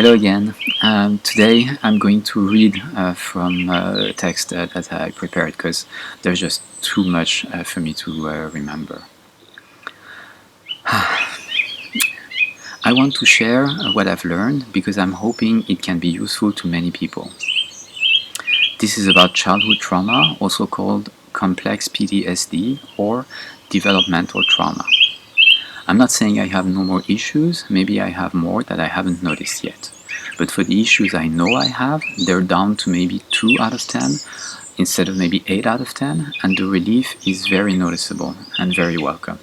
Hello again. Today I'm going to read from a text that I prepared because there's just too much for me to remember. I want to share what I've learned because I'm hoping it can be useful to many people. This is about childhood trauma, also called complex PTSD or developmental trauma. I'm not saying I have no more issues, maybe I have more that I haven't noticed yet. But for the issues I know I have, they're down to maybe 2 out of 10 instead of maybe 8 out of 10, and the relief is very noticeable and very welcome.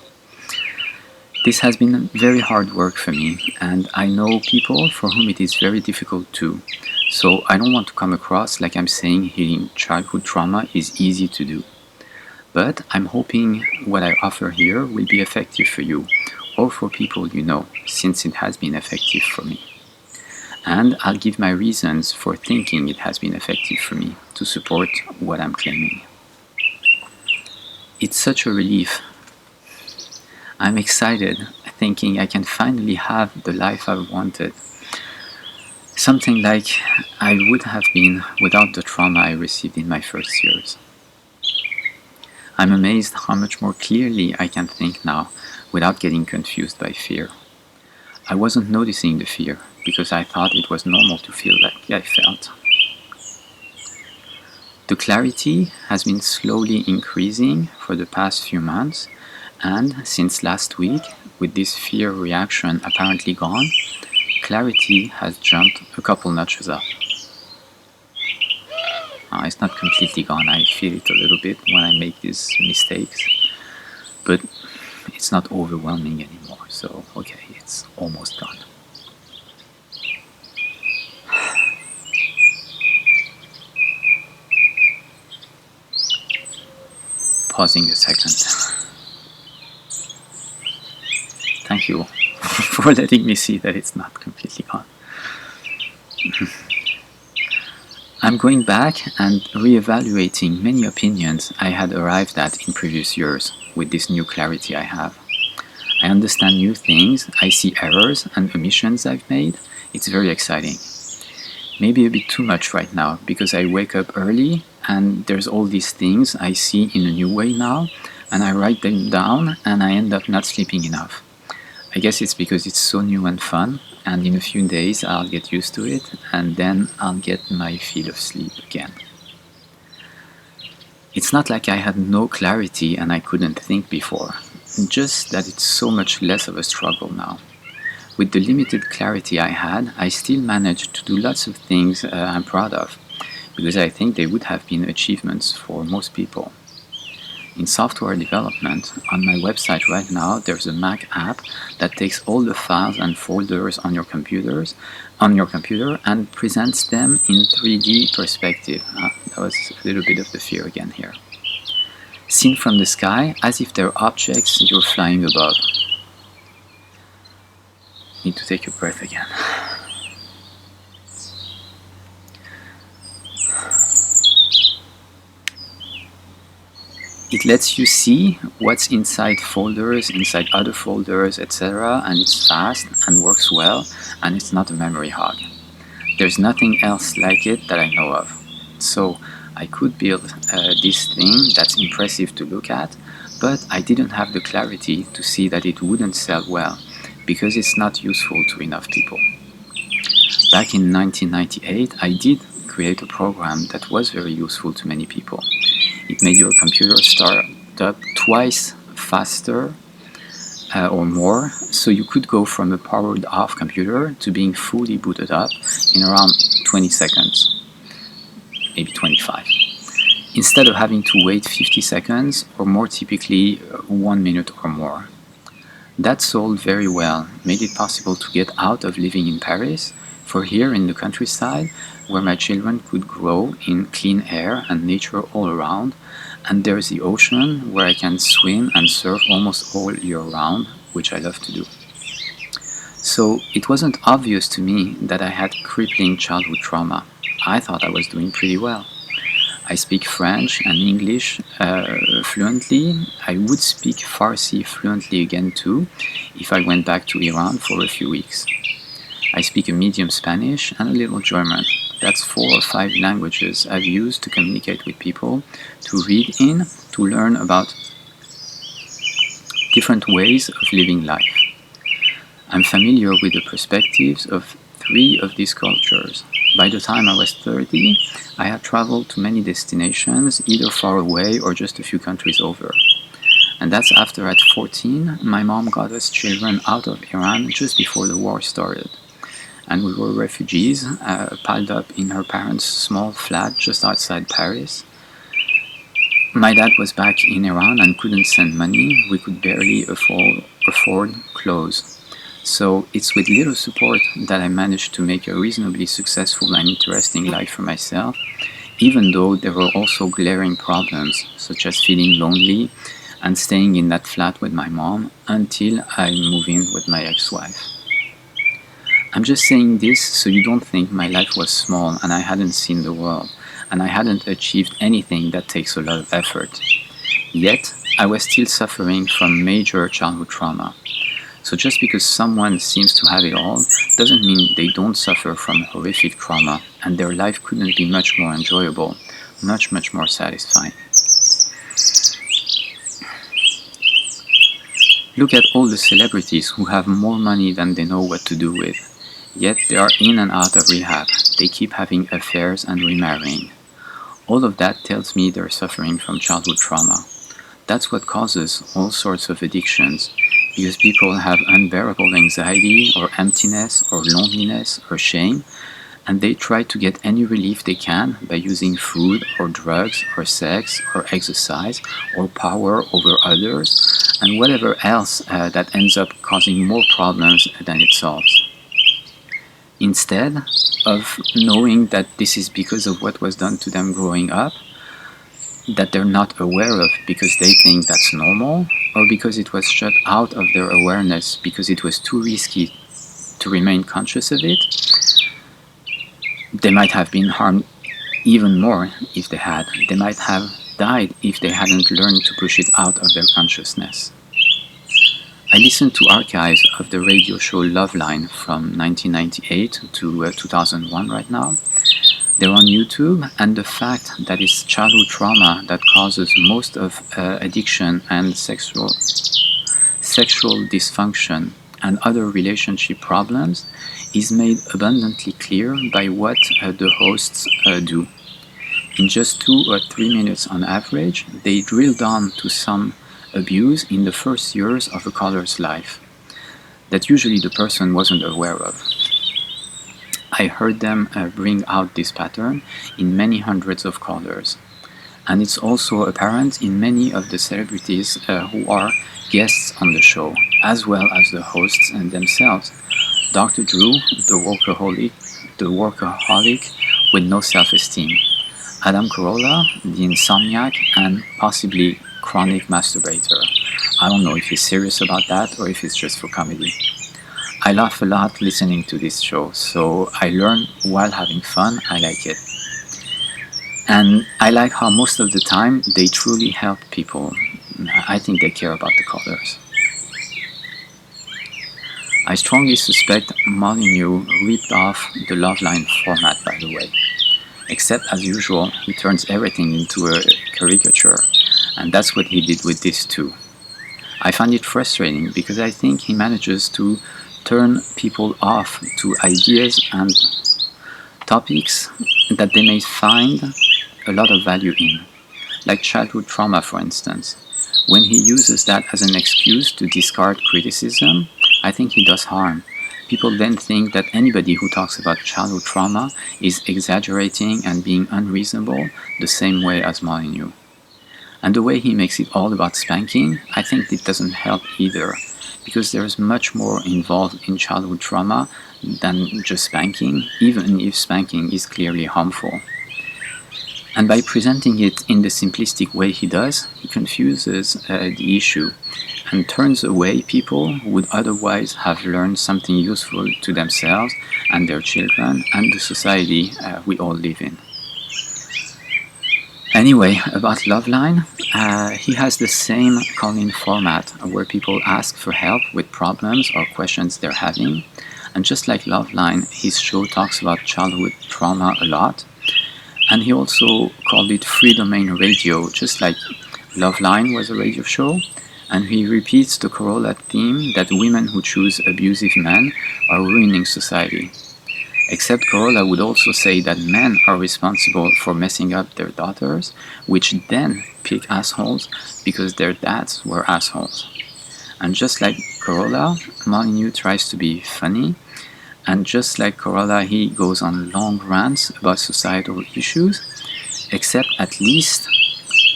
This has been very hard work for me, and I know people for whom it is very difficult too. So I don't want to come across like I'm saying healing childhood trauma is easy to do. But I'm hoping what I offer here will be effective for you, or for people you know, since it has been effective for me. And I'll give my reasons for thinking it has been effective for me to support what I'm claiming. It's such a relief. I'm excited, thinking I can finally have the life I've wanted. Something like I would have been without the trauma I received in my first years. I'm amazed how much more clearly I can think now without getting confused by fear. I wasn't noticing the fear because I thought it was normal to feel like I felt. The clarity has been slowly increasing for the past few months, and since last week, with this fear reaction apparently gone, clarity has jumped a couple notches up. It's not completely gone, I feel it a little bit when I make these mistakes, but it's not overwhelming anymore, so okay, it's almost gone. Pausing a second. Thank you for letting me see that it's not completely gone. I'm going back and re-evaluating many opinions I had arrived at in previous years with this new clarity I have. I understand new things, I see errors and omissions I've made. It's very exciting. Maybe a bit too much right now because I wake up early and there's all these things I see in a new way now, and I write them down and I end up not sleeping enough. I guess it's because it's so new and fun, and in a few days I'll get used to it, and then I'll get my feel of sleep again. It's not like I had no clarity and I couldn't think before, just that it's so much less of a struggle now. With the limited clarity I had, I still managed to do lots of things I'm proud of, because I think they would have been achievements for most people. In software development, on my website right now, there's a Mac app that takes all the files and folders on your computer and presents them in 3D perspective. That was a little bit of the fear again here. Seen from the sky, as if they're objects you're flying above. Need to take a breath again. It lets you see what's inside folders, inside other folders, etc. And it's fast and works well, and it's not a memory hog. There's nothing else like it that I know of. So I could build this thing that's impressive to look at, but I didn't have the clarity to see that it wouldn't sell well, because it's not useful to enough people. Back in 1998, I did create a program that was very useful to many people. It made your computer start up twice faster or more, so you could go from a powered off computer to being fully booted up in around 20 seconds, maybe 25, instead of having to wait 50 seconds or more typically 1 minute or more. That sold very well, made it possible to get out of living in Paris for here in the countryside, where my children could grow in clean air and nature all around, and there's the ocean where I can swim and surf almost all year round, which I love to do. So it wasn't obvious to me that I had crippling childhood trauma. I thought I was doing pretty well. I speak French and English fluently. I would speak Farsi fluently again too, if I went back to Iran for a few weeks. I speak a medium Spanish and a little German. That's 4 or 5 languages I've used to communicate with people, to read in, to learn about different ways of living life. I'm familiar with the perspectives of 3 of these cultures. By the time I was 30, I had traveled to many destinations, either far away or just a few countries over. And that's after at 14, my mom got us children out of Iran just before the war started. And we were refugees, piled up in her parents' small flat just outside Paris. My dad was back in Iran and couldn't send money. We could barely afford clothes. So it's with little support that I managed to make a reasonably successful and interesting life for myself, even though there were also glaring problems, such as feeling lonely and staying in that flat with my mom until I moved in with my ex-wife. I'm just saying this so you don't think my life was small and I hadn't seen the world, and I hadn't achieved anything that takes a lot of effort. Yet, I was still suffering from major childhood trauma. So just because someone seems to have it all doesn't mean they don't suffer from horrific trauma, and their life couldn't be much more enjoyable, much more satisfying. Look at all the celebrities who have more money than they know what to do with. Yet they are in and out of rehab. They keep having affairs and remarrying. All of that tells me they're suffering from childhood trauma. That's what causes all sorts of addictions, because people have unbearable anxiety or emptiness or loneliness or shame, and they try to get any relief they can by using food or drugs or sex or exercise or power over others and whatever else that ends up causing more problems than it solves. Instead of knowing that this is because of what was done to them growing up, that they're not aware of because they think that's normal, or because it was shut out of their awareness because it was too risky to remain conscious of it, they might have been harmed even more if they had. They might have died if they hadn't learned to push it out of their consciousness. I listened to archives of the radio show Loveline from 1998 to 2001 right now. They're on YouTube, and the fact that it's childhood trauma that causes most of addiction and sexual dysfunction and other relationship problems is made abundantly clear by what the hosts do. In just 2 or 3 minutes on average, they drill down to some abuse in the first years of a caller's life that usually the person wasn't aware of. I heard them bring out this pattern in many hundreds of callers. And it's also apparent in many of the celebrities who are guests on the show, as well as the hosts and themselves. Dr. Drew, the workaholic with no self-esteem. Adam Carolla, the insomniac and possibly chronic masturbator. I don't know if he's serious about that or if it's just for comedy. I laugh a lot listening to this show, so I learn while having fun. I like it. And I like how most of the time they truly help people. I think they care about the callers. I strongly suspect Molyneux ripped off the Loveline format, by the way. Except, as usual, he turns everything into a caricature, and that's what he did with this too. I find it frustrating because I think he manages to turn people off to ideas and topics that they may find a lot of value in, like childhood trauma, for instance. When he uses that as an excuse to discard criticism, I think he does harm. People then think that anybody who talks about childhood trauma is exaggerating and being unreasonable the same way as Molyneux. And the way he makes it all about spanking, I think it doesn't help either, because there's much more involved in childhood trauma than just spanking, even if spanking is clearly harmful. And by presenting it in the simplistic way he does, he confuses the issue and turns away people who would otherwise have learned something useful to themselves and their children and the society we all live in. Anyway, about Loveline, he has the same call-in format where people ask for help with problems or questions they're having, And just like Loveline, his show talks about childhood trauma a lot. And he also called it free domain radio, just like Loveline was a radio show. And he repeats the Corolla theme that women who choose abusive men are ruining society. Except Corolla would also say that men are responsible for messing up their daughters, which then pick assholes because their dads were assholes. And just like Corolla, Molyneux tries to be funny, and just like Corolla, he goes on long rants about societal issues, except at least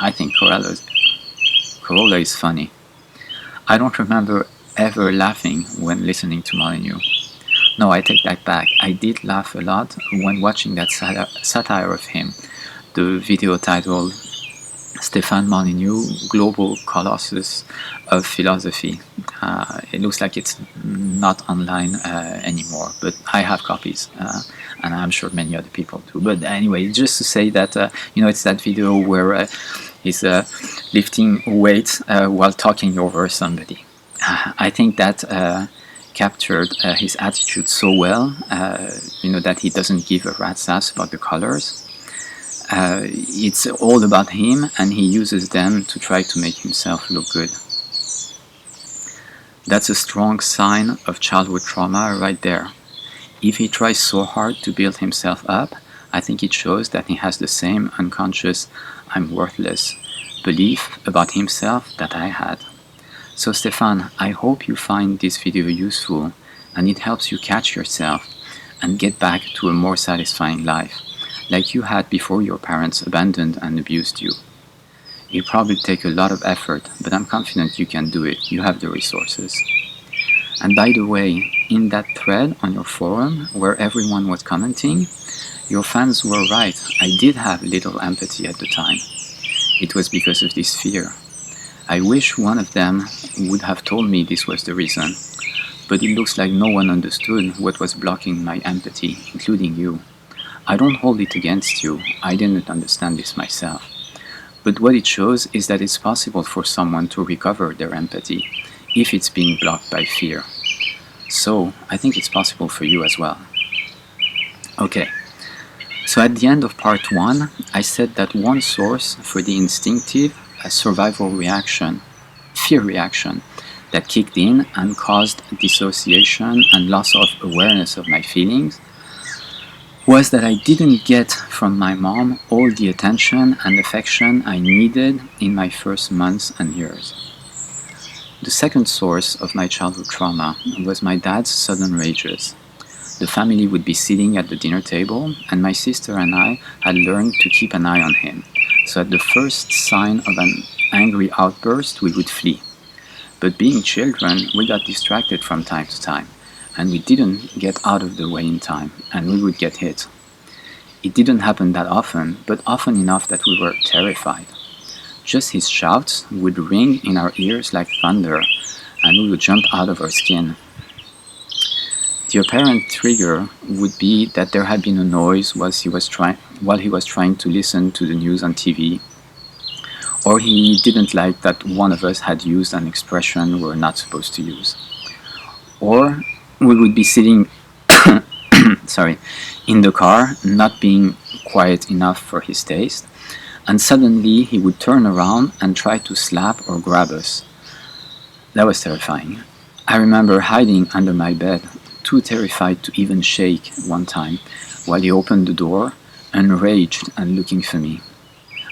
I think Corolla is funny. I don't remember ever laughing when listening to Molyneux. No, I take that back. I did laugh a lot when watching that satire of him, the video titled Stefan Molyneux, Global Colossus of Philosophy. It looks like it's not online anymore, but I have copies, and I'm sure many other people do. But anyway, just to say that, it's that video where he's lifting weights while talking over somebody. I think that captured his attitude so well, that he doesn't give a rat's ass about the colors. It's all about him, and he uses them to try to make himself look good. That's a strong sign of childhood trauma right there. If he tries so hard to build himself up, I think it shows that he has the same unconscious "I'm worthless" belief about himself that I had. So Stefan, I hope you find this video useful and it helps you catch yourself and get back to a more satisfying life, like you had before your parents abandoned and abused you. It'll probably take a lot of effort, but I'm confident you can do it. You have the resources. And by the way, in that thread on your forum where everyone was commenting, your fans were right. I did have little empathy at the time. It was because of this fear. I wish one of them would have told me this was the reason, but it looks like no one understood what was blocking my empathy, including you. I don't hold it against you, I didn't understand this myself. But what it shows is that it's possible for someone to recover their empathy if it's being blocked by fear. So, I think it's possible for you as well. Okay, so at the end of part 1, I said that one source for the instinctive survival reaction, fear reaction, that kicked in and caused dissociation and loss of awareness of my feelings was that I didn't get from my mom all the attention and affection I needed in my first months and years. The second source of my childhood trauma was my dad's sudden rages. The family would be sitting at the dinner table, and my sister and I had learned to keep an eye on him. So at the first sign of an angry outburst, we would flee. But being children, we got distracted from time to time, and we didn't get out of the way in time, and we would get hit. It didn't happen that often, but often enough that we were terrified. Just his shouts would ring in our ears like thunder, and we would jump out of our skin. The apparent trigger would be that there had been a noise while he was trying to listen to the news on TV, or he didn't like that one of us had used an expression we're not supposed to use. Or we would be sitting in the car, not being quiet enough for his taste, and suddenly he would turn around and try to slap or grab us. That was terrifying. I remember hiding under my bed, too terrified to even shake one time, while he opened the door, enraged and looking for me.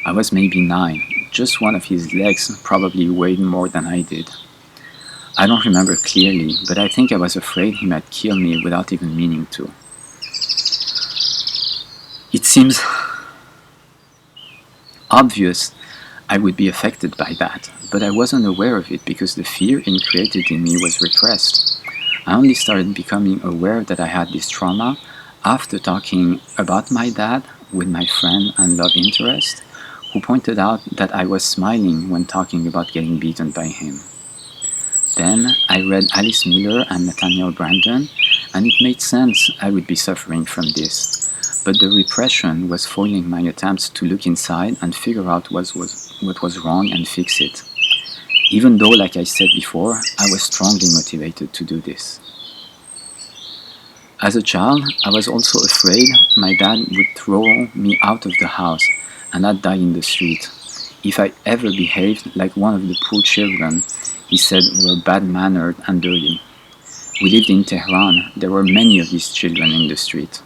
I was maybe 9, just one of his legs probably weighed more than I did. I don't remember clearly, but I think I was afraid he might kill me without even meaning to. It seems obvious I would be affected by that, but I wasn't aware of it because the fear it created in me was repressed. I only started becoming aware that I had this trauma after talking about my dad with my friend and love interest, who pointed out that I was smiling when talking about getting beaten by him. Then I read Alice Miller and Nathaniel Brandon, and it made sense I would be suffering from this. But the repression was foiling my attempts to look inside and figure out what was wrong and fix it. Even though, like I said before, I was strongly motivated to do this. As a child, I was also afraid my dad would throw me out of the house and I'd die in the street if I ever behaved like one of the poor children he said were bad-mannered and dirty. We lived in Tehran. There were many of these children in the street.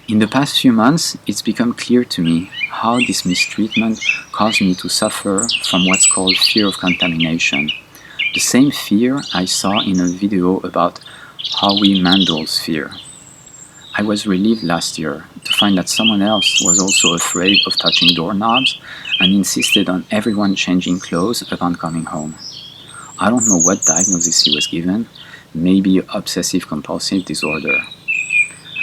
In the past few months, it's become clear to me how this mistreatment caused me to suffer from what's called fear of contamination. The same fear I saw in a video about Howie Mandel's fear. I was relieved last year to find that someone else was also afraid of touching doorknobs and insisted on everyone changing clothes upon coming home. I don't know what diagnosis he was given, maybe obsessive compulsive disorder.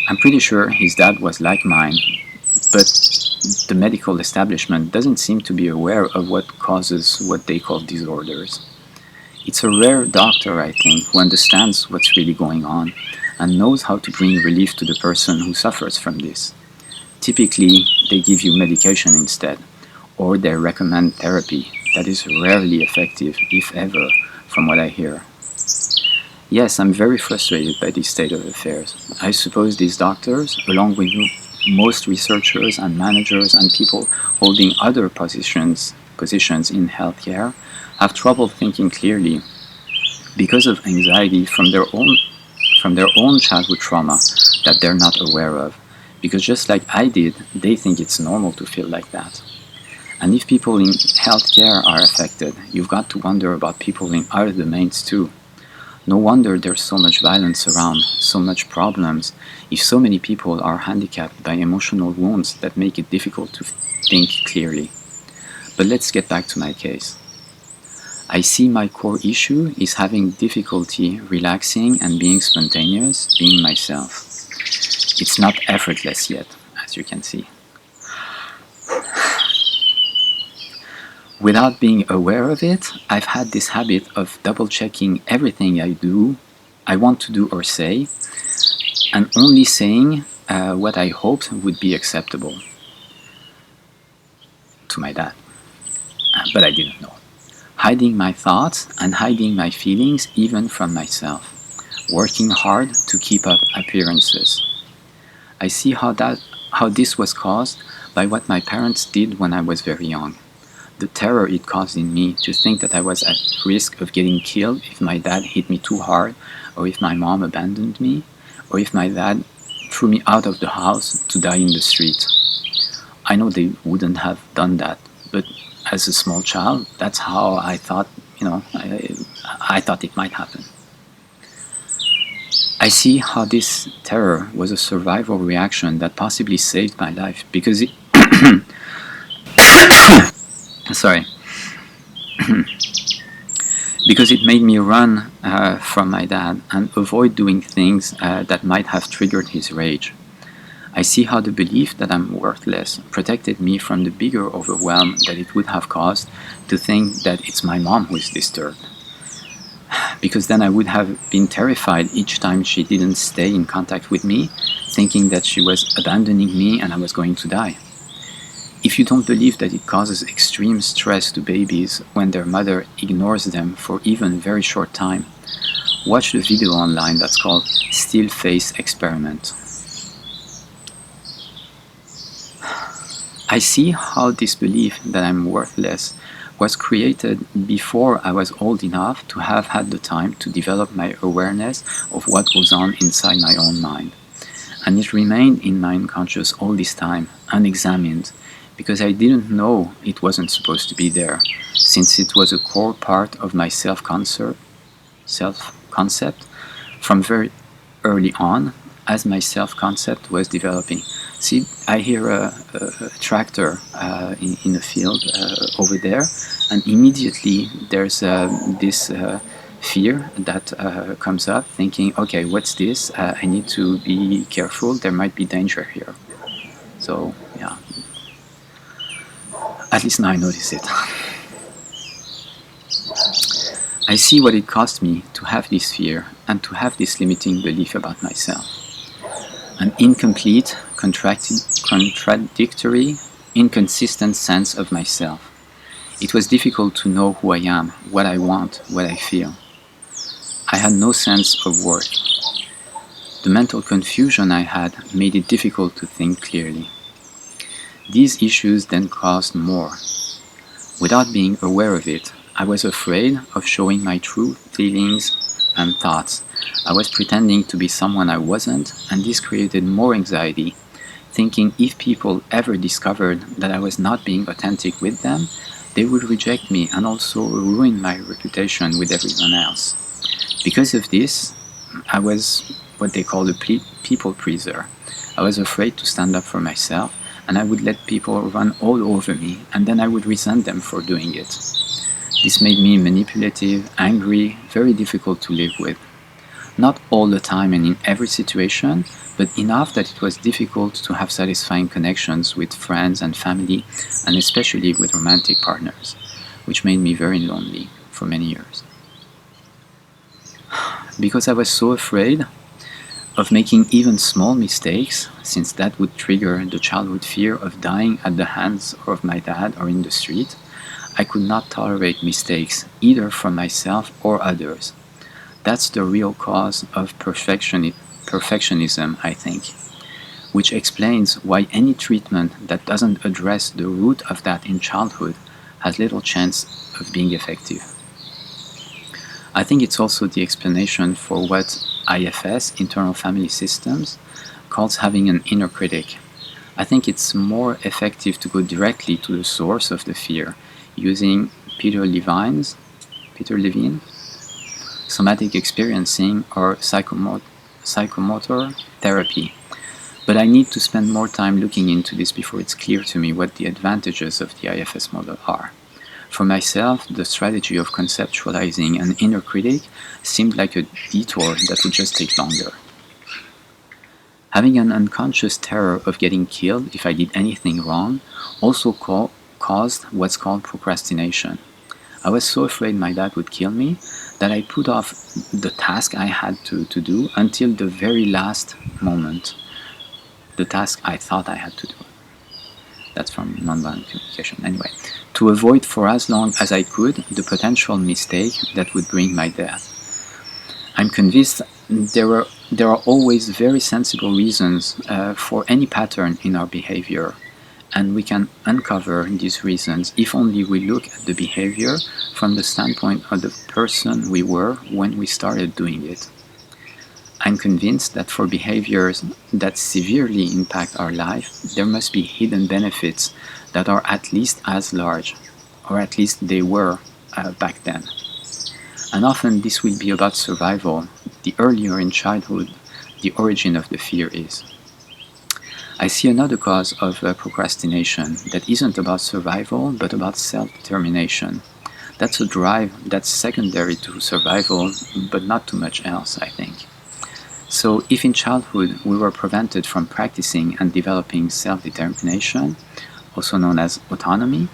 I'm pretty sure his dad was like mine, but the medical establishment doesn't seem to be aware of what causes what they call disorders. It's a rare doctor, I think, who understands what's really going on and knows how to bring relief to the person who suffers from this. Typically, they give you medication instead, or they recommend therapy that is rarely effective, if ever, from what I hear. Yes, I'm very frustrated by this state of affairs. I suppose these doctors, along with most researchers and managers and people holding other positions in healthcare, have trouble thinking clearly because of anxiety from their own childhood trauma that they're not aware of. Because just like I did, they think it's normal to feel like that. And if people in healthcare are affected, you've got to wonder about people in other domains too. No wonder there's so much violence around, so much problems, if so many people are handicapped by emotional wounds that make it difficult to think clearly. But let's get back to my case. I see my core issue is having difficulty relaxing and being spontaneous, being myself. It's not effortless yet, as you can see. Without being aware of it, I've had this habit of double-checking everything I want to do or say, and only saying what I hoped would be acceptable to my dad. But I didn't know. Hiding my thoughts and hiding my feelings even from myself. Working hard to keep up appearances. I see how this was caused by what my parents did when I was very young. The terror it caused in me to think that I was at risk of getting killed if my dad hit me too hard, or if my mom abandoned me, or if my dad threw me out of the house to die in the street. I know they wouldn't have done that, but as a small child, that's how I thought, I thought it might happen. I see how this terror was a survival reaction that possibly saved my life because it because it made me run from my dad and avoid doing things that might have triggered his rage. I see how the belief that I'm worthless protected me from the bigger overwhelm that it would have caused to think that it's my mom who is disturbed. Because then I would have been terrified each time she didn't stay in contact with me, thinking that she was abandoning me and I was going to die. If you don't believe that it causes extreme stress to babies when their mother ignores them for even a very short time, watch the video online that's called Still Face Experiment. I see how this belief that I'm worthless was created before I was old enough to have had the time to develop my awareness of what goes on inside my own mind. And it remained in my unconscious all this time, unexamined, because I didn't know it wasn't supposed to be there, since it was a core part of my self-concept from very early on as my self-concept was developing. See, I hear a tractor in the field over there, and immediately there's this fear that comes up, thinking, okay, what's this? I need to be careful, there might be danger here. So, yeah. At least now I notice it. I see what it cost me to have this fear and to have this limiting belief about myself. An incomplete, contradictory, inconsistent sense of myself. It was difficult to know who I am, what I want, what I feel. I had no sense of worth. The mental confusion I had made it difficult to think clearly. These issues then caused more. Without being aware of it, I was afraid of showing my true feelings and thoughts. I was pretending to be someone I wasn't, and this created more anxiety, thinking if people ever discovered that I was not being authentic with them, they would reject me and also ruin my reputation with everyone else. Because of this, I was what they call a people pleaser. I was afraid to stand up for myself, and I would let people run all over me, and then I would resent them for doing it. This made me manipulative, angry, very difficult to live with. Not all the time and in every situation, but enough that it was difficult to have satisfying connections with friends and family, and especially with romantic partners, which made me very lonely for many years. Because I was so afraid of making even small mistakes, since that would trigger the childhood fear of dying at the hands of my dad or in the street, I could not tolerate mistakes, either from myself or others. That's the real cause of perfectionism, I think, which explains why any treatment that doesn't address the root of that in childhood has little chance of being effective. I think it's also the explanation for what IFS, Internal Family Systems, calls having an inner critic. I think it's more effective to go directly to the source of the fear, using Peter Levine's somatic experiencing or psychomotor therapy. But I need to spend more time looking into this before it's clear to me what the advantages of the IFS model are. For myself, the strategy of conceptualizing an inner critic seemed like a detour that would just take longer. Having an unconscious terror of getting killed if I did anything wrong also caused what's called procrastination. I was so afraid my dad would kill me that I put off the task I had to do until the very last moment, the task I thought I had to do. That's from nonviolent communication. Anyway, to avoid for as long as I could the potential mistake that would bring my death. I'm convinced there are always very sensible reasons for any pattern in our behavior, and we can uncover these reasons if only we look at the behavior from the standpoint of the person we were when we started doing it. I'm convinced that for behaviors that severely impact our life, there must be hidden benefits that are at least as large, or at least they were back then. And often this will be about survival. The earlier in childhood, the origin of the fear is. I see another cause of procrastination that isn't about survival, but about self-determination. That's a drive that's secondary to survival, but not too much else, I think. So if in childhood we were prevented from practicing and developing self-determination, also known as autonomy,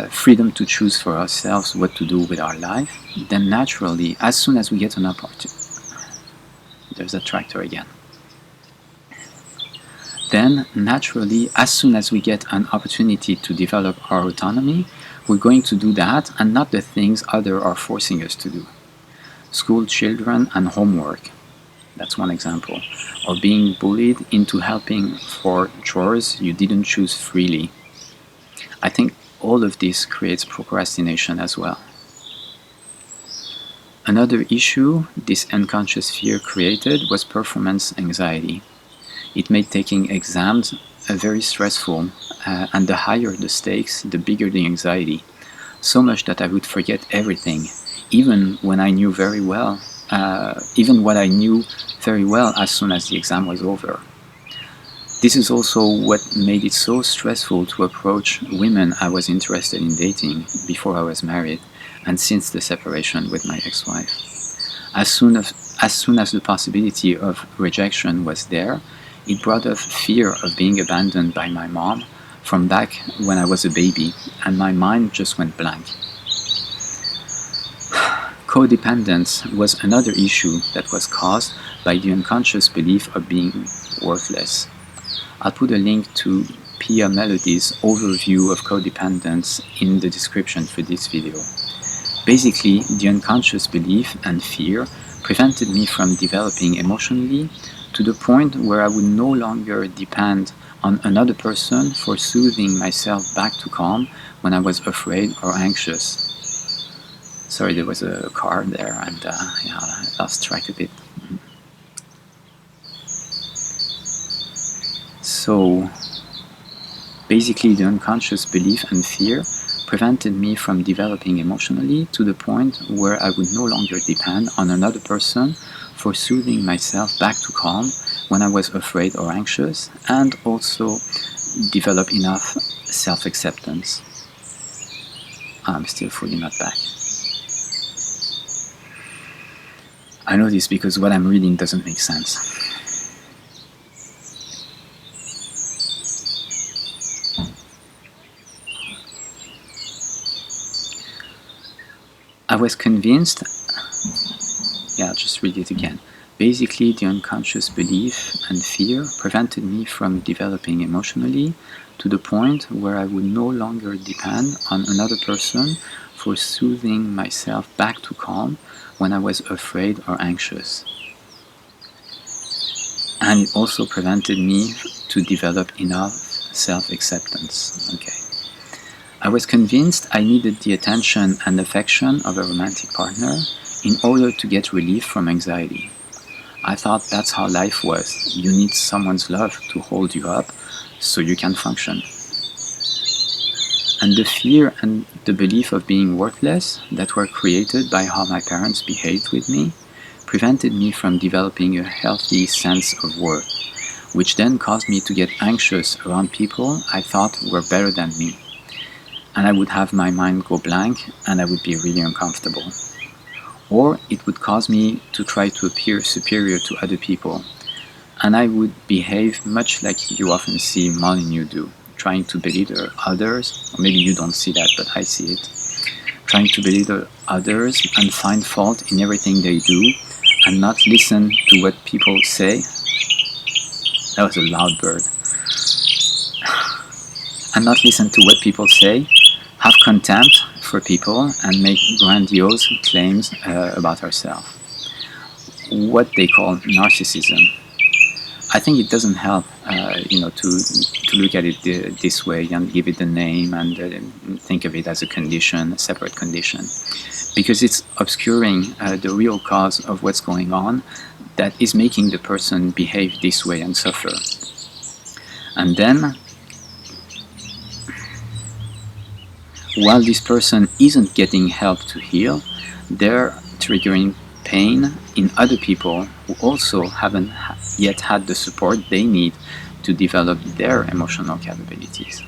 freedom to choose for ourselves what to do with our life, then naturally, as soon as we get an opportunity, there's a tractor again. Then, naturally, as soon as we get an opportunity to develop our autonomy, we're going to do that and not the things others are forcing us to do. School children and homework, that's one example. Or being bullied into helping for chores you didn't choose freely. I think all of this creates procrastination as well. Another issue this unconscious fear created was performance anxiety. It made taking exams very stressful, and the higher the stakes, the bigger the anxiety. So much that I would forget everything, even when I knew very well, even what I knew very well as soon as the exam was over. This is also what made it so stressful to approach women I was interested in dating before I was married, and since the separation with my ex-wife. As soon as the possibility of rejection was there, it brought up fear of being abandoned by my mom from back when I was a baby, and my mind just went blank. Codependence was another issue that was caused by the unconscious belief of being worthless. I'll put a link to Pia Mellody's overview of codependence in the description for this video. Basically, the unconscious belief and fear prevented me from developing emotionally to the point where I would no longer depend on another person for soothing myself back to calm when I was afraid or anxious. Sorry, there was a car there, and yeah, I lost track of it. So basically, the unconscious belief and fear prevented me from developing emotionally to the point where I would no longer depend on another person for soothing myself back to calm when I was afraid or anxious, and also develop enough self-acceptance. I'm still fully not back. I know this because what I'm reading doesn't make sense. I was convinced, yeah, I'll just read it again. Basically, the unconscious belief and fear prevented me from developing emotionally to the point where I would no longer depend on another person for soothing myself back to calm when I was afraid or anxious. And it also prevented me to develop enough self-acceptance. Okay. I was convinced I needed the attention and affection of a romantic partner in order to get relief from anxiety. I thought that's how life was. You need someone's love to hold you up so you can function. And the fear and the belief of being worthless that were created by how my parents behaved with me prevented me from developing a healthy sense of worth, which then caused me to get anxious around people I thought were better than me. And I would have my mind go blank and I would be really uncomfortable. Or it would cause me to try to appear superior to other people, and I would behave much like you often see Molyneux do, trying to belittle others, or maybe you don't see that, but I see it, trying to belittle others and find fault in everything they do, and not listen to what people say. That was a loud bird. And not listen to what people say, have contempt for people, and make grandiose claims about ourselves. What they call narcissism. I think it doesn't help, to look at it this way and give it a name and think of it as a condition, a separate condition, because it's obscuring the real cause of what's going on that is making the person behave this way and suffer. And then, while this person isn't getting help to heal, they're triggering pain in other people who also haven't yet had the support they need to develop their emotional capabilities.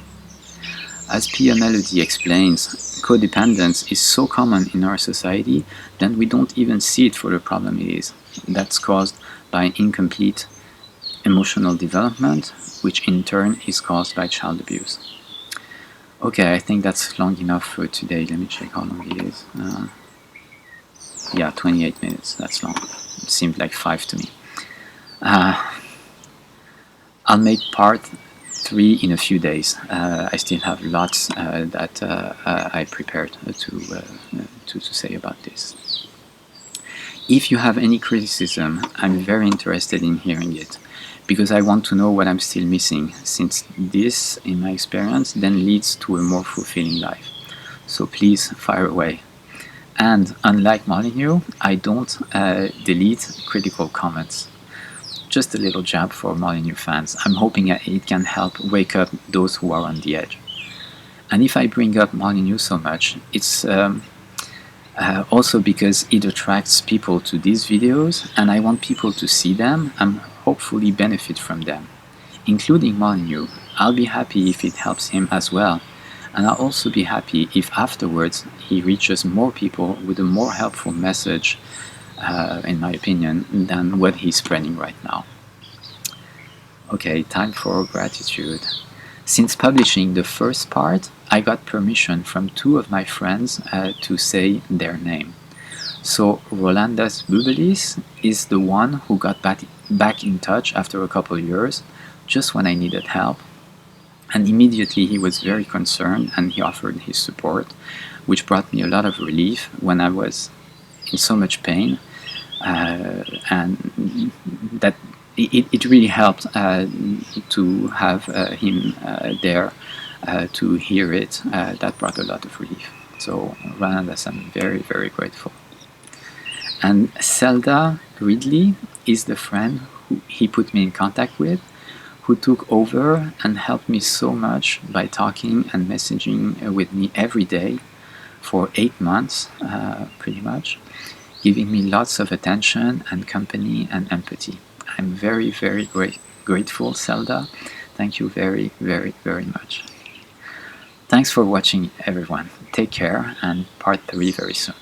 As Pia Mellody explains, codependence is so common in our society that we don't even see it for the problem it is. That's caused by incomplete emotional development, which in turn is caused by child abuse. Okay, I think that's long enough for today. Let me check how long it is. Yeah, 28 minutes. That's long. It seemed like 5 to me. I'll make part 3 in a few days. I still have lots that I prepared to say about this. If you have any criticism, I'm very interested in hearing it, because I want to know what I'm still missing, since this, in my experience, then leads to a more fulfilling life. So please fire away. And unlike Molyneux, I don't delete critical comments. Just a little jab for Molyneux fans. I'm hoping it can help wake up those who are on the edge. And if I bring up Molyneux so much, it's also because it attracts people to these videos, and I want people to see them and hopefully benefit from them, including Molyneux. I'll be happy if it helps him as well, and I'll also be happy if afterwards he reaches more people with a more helpful message, in my opinion, than what he's spreading right now. Okay, time for gratitude. Since publishing the first part, I got permission from 2 of my friends to say their name. So Rolandas Bubelis is the one who got back in touch after a couple of years, just when I needed help. And immediately he was very concerned and he offered his support, which brought me a lot of relief when I was in so much pain. And that it really helped to have him there to hear it. That brought a lot of relief. So Ranandas, I'm very, very grateful. And Zelda Ridley is the friend who he put me in contact with, who took over and helped me so much by talking and messaging with me every day for 8 months, pretty much, giving me lots of attention and company and empathy. I'm very, very grateful, Zelda. Thank you very, very, very much. Thanks for watching, everyone. Take care, and part 3 very soon.